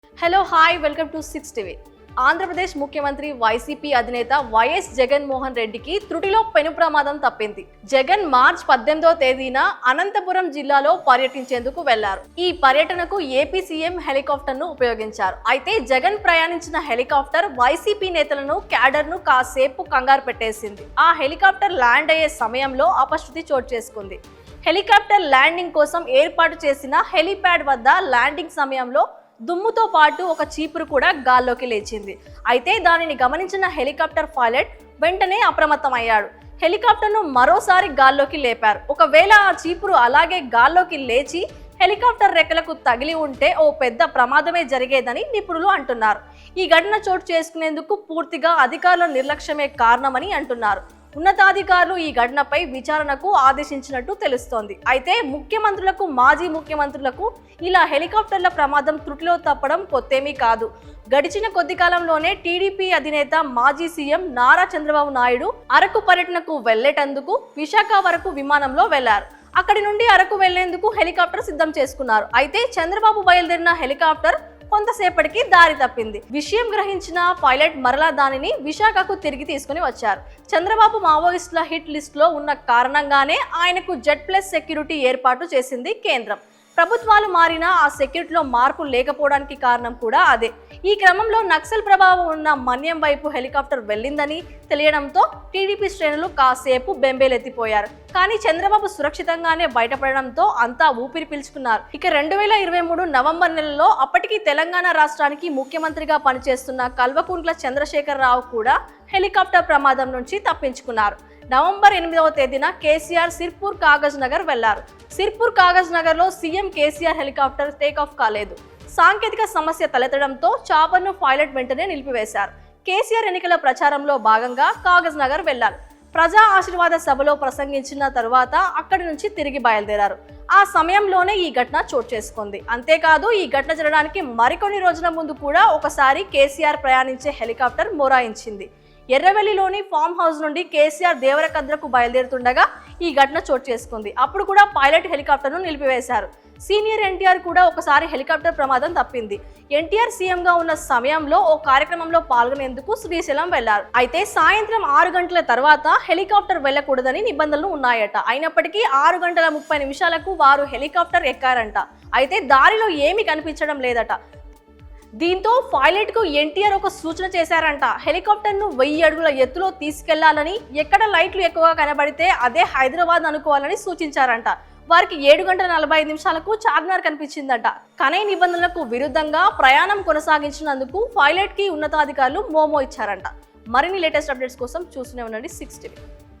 Hello hi welcome to 6 TV. Andhra Pradesh ముఖ్యమంత్రి YCP అధినేత YS Jaganmohan రెడ్డికి త్రుటిలో పెను ప్రమాదం తప్పింది. జగన్ మార్చ్ 18వ తేదీన అనంతపురం జిల్లాలో పర్యటించేందుకు వెళ్లారు. ఈ పర్యటనకు ఏపీ సీఎం హెలికాప్టర్ను ఉపయోగించారు. అయితే జగన్ ప్రయాణించిన హెలికాప్టర్ వైసీపీ నేతలను క్యాడర్ను కాసేపు కంగారు పెట్టేసింది. ఆ హెలికాప్టర్ ల్యాండ్ అయ్యే సమయంలో అపశృతి చోటు చేసుకుంది. హెలికాప్టర్ ల్యాండింగ్ కోసం ఏర్పాటు చేసిన హెలీప్యాడ్ వద్ద ల్యాండింగ్ సమయంలో దుమ్ముతో పాటు ఒక చీపురు కూడా గాల్లోకి లేచింది. అయితే దానిని గమనించిన హెలికాప్టర్ పైలట్ వెంటనే అప్రమత్తమయ్యాడు. హెలికాప్టర్ను మరోసారి గాల్లోకి లేపారు. ఒకవేళ ఆ చీపురు అలాగే గాల్లోకి లేచి హెలికాప్టర్ రెక్కలకు తగిలి ఉంటే ఓ పెద్ద ప్రమాదమే జరిగేదని నిపుణులు అంటున్నారు. ఈ ఘటన చోటు చేసుకునేందుకు పూర్తిగా అధికారుల నిర్లక్ష్యమే కారణమని అంటున్నారు. ఉన్నతాధికారులు ఈ ఘటనపై విచారణకు ఆదేశించినట్టు తెలుస్తోంది. అయితే ముఖ్యమంత్రులకు, మాజీ ముఖ్యమంత్రులకు ఇలా హెలికాప్టర్ల ప్రమాదం త్రుటిలో తప్పడం కొత్తేమీ కాదు. గడిచిన కొద్ది కాలంలోనే టీడీపీ అధినేత మాజీ సీఎం నారా చంద్రబాబు నాయుడు అరకు పర్యటనకు వెళ్లేటందుకు విశాఖ వరకు విమానంలో వెళ్లారు. అక్కడి నుండి అరకు వెళ్లేందుకు హెలికాప్టర్ సిద్ధం చేసుకున్నారు. అయితే చంద్రబాబు బయలుదేరిన హెలికాప్టర్ కొంతసేపటికి దారి తప్పింది. విషయం గ్రహించిన పైలట్ మరలా దానిని విశాఖకు తిరిగి తీసుకుని వచ్చారు. చంద్రబాబు మావోయిస్టుల హిట్ లిస్ట్ లో ఉన్న కారణంగానే ఆయనకు Z+ సెక్యూరిటీ ఏర్పాటు చేసింది కేంద్రం. ప్రభుత్వాలు మారినా ఆ సెక్యూరిటీలో మార్పు లేకపోవడానికి కారణం కూడా అదే. ఈ క్రమంలో నక్సల్ ప్రభావం ఉన్న మన్యం వైపు హెలికాప్టర్ వెళ్ళిందని తెలియడంతో టీడీపీ శ్రేణులు కాసేపు బెంబేలెత్తిపోయారు. కానీ చంద్రబాబు సురక్షితంగానే బయటపడడంతో అంతా ఊపిరి పీల్చుకున్నారు. ఇక 2023 నవంబర్ నెలలో అప్పటికి తెలంగాణ రాష్ట్రానికి ముఖ్యమంత్రిగా పనిచేస్తున్న కల్వకుంట్ల చంద్రశేఖరరావు కూడా హెలికాప్టర్ ప్రమాదం నుంచి తప్పించుకున్నారు. నవంబర్ 8వ తేదీన కేసీఆర్ సిర్పూర్ కాగజ్ నగర్ వెళ్లారు. సిర్పూర్ కాగజ్ నగర్ లో సీఎం కేసీఆర్ హెలికాప్టర్ టేకాఫ్ కాలేదు. సాంకేతిక సమస్య తలెత్తడంతో చాపర్ను పైలట్ వెంటనే నిలిపివేశారు. కేసీఆర్ ఎన్నికల ప్రచారంలో భాగంగా కాగజ్ నగర్ వెళ్లారు. ప్రజా ఆశీర్వాద సభలో ప్రసంగించిన తరువాత అక్కడి నుంచి తిరిగి బయలుదేరారు. ఆ సమయంలోనే ఈ ఘటన చోటు చేసుకుంది. అంతేకాదు ఈ ఘటన జరగడానికి మరికొన్ని రోజుల ముందు కూడా ఒకసారి కేసీఆర్ ప్రయాణించే హెలికాప్టర్ మొరాయించింది. ఎర్రవెల్లిలోని ఫామ్ హౌస్ నుండి కేసీఆర్ దేవరకద్రకు బయలుదేరుతుండగా ఈ ఘటన చోటు చేసుకుంది. అప్పుడు కూడా పైలట్ హెలికాప్టర్ను నిలిపివేశారు. సీనియర్ ఎన్టీఆర్ కూడా ఒకసారి హెలికాప్టర్ ప్రమాదం తప్పింది. ఎన్టీఆర్ సీఎంగా ఉన్న సమయంలో ఓ కార్యక్రమంలో పాల్గొనేందుకు శ్రీశైలం వెళ్లారు. అయితే సాయంత్రం 6 గంటల తర్వాత హెలికాప్టర్ వెళ్లకూడదని నిబంధనలు ఉన్నాయట. అయినప్పటికీ 6 గంటల 30 నిమిషాలకు వారు హెలికాప్టర్ ఎక్కారంట. అయితే దారిలో ఏమీ కనిపించడం లేదట. దీంతో పైలట్ కు ఎన్టీఆర్ ఒక సూచన చేశారంట. హెలికాప్టర్ ను 1000 అడుగుల ఎత్తులో తీసుకెళ్లాలని, ఎక్కడ లైట్లు ఎక్కువగా కనబడితే అదే హైదరాబాద్ అనుకోవాలని సూచించారంట. వారికి 7 గంటల 45 నిమిషాలకు చార్మినార్ కనిపించిందట. కనై నిబంధనలకు విరుద్ధంగా ప్రయాణం కొనసాగించినందుకు పైలట్ కి ఉన్నతాధికారులు మోమో ఇచ్చారంట. మరిన్ని లేటెస్ట్ అప్డేట్స్ కోసం చూస్తూనే ఉండండి 6 టీవీ.